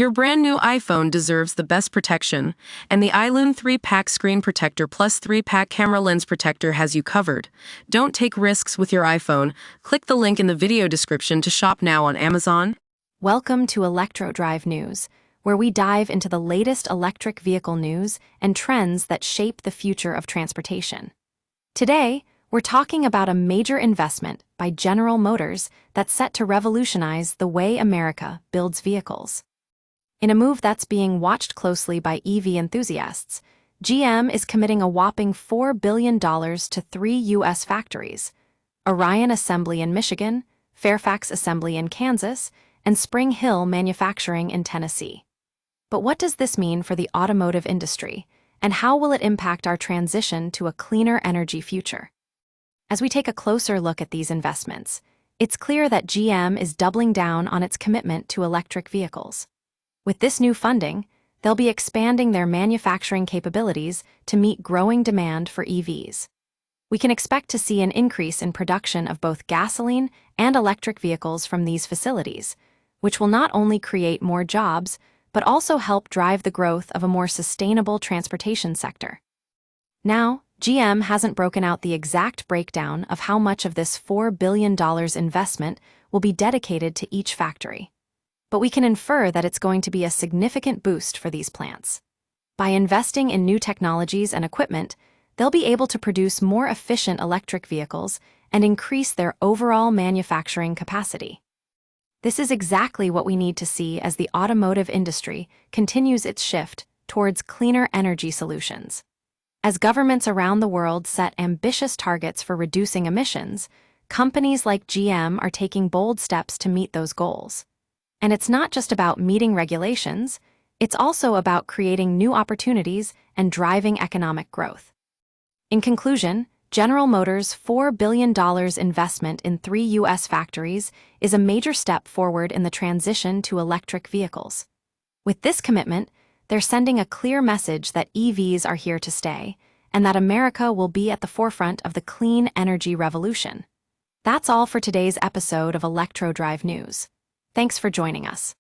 Your brand new iPhone deserves the best protection, and the iLune 3-pack screen protector plus 3-pack camera lens protector has you covered. Don't take risks with your iPhone. Click the link in the video description to shop now on Amazon. Welcome to ElectroDrive News, where we dive into the latest electric vehicle news and trends that shape the future of transportation. Today, we're talking about a major investment by General Motors that's set to revolutionize the way America builds vehicles. In a move that's being watched closely by EV enthusiasts, GM is committing a whopping $4 billion to 3 U.S. factories: Orion Assembly in Michigan, Fairfax Assembly in Kansas, and Spring Hill Manufacturing in Tennessee. But what does this mean for the automotive industry, and how will it impact our transition to a cleaner energy future? As we take a closer look at these investments, it's clear that GM is doubling down on its commitment to electric vehicles. With this new funding, they'll be expanding their manufacturing capabilities to meet growing demand for EVs. We can expect to see an increase in production of both gasoline and electric vehicles from these facilities, which will not only create more jobs, but also help drive the growth of a more sustainable transportation sector. Now, GM hasn't broken out the exact breakdown of how much of this $4 billion investment will be dedicated to each factory, but we can infer that it's going to be a significant boost for these plants. By investing in new technologies and equipment, they'll be able to produce more efficient electric vehicles and increase their overall manufacturing capacity. This is exactly what we need to see as the automotive industry continues its shift towards cleaner energy solutions. As governments around the world set ambitious targets for reducing emissions, companies like GM are taking bold steps to meet those goals. And it's not just about meeting regulations, it's also about creating new opportunities and driving economic growth. In conclusion, General Motors' $4 billion investment in 3 U.S. factories is a major step forward in the transition to electric vehicles. With this commitment, they're sending a clear message that EVs are here to stay, and that America will be at the forefront of the clean energy revolution. That's all for today's episode of ElectroDrive News. Thanks for joining us.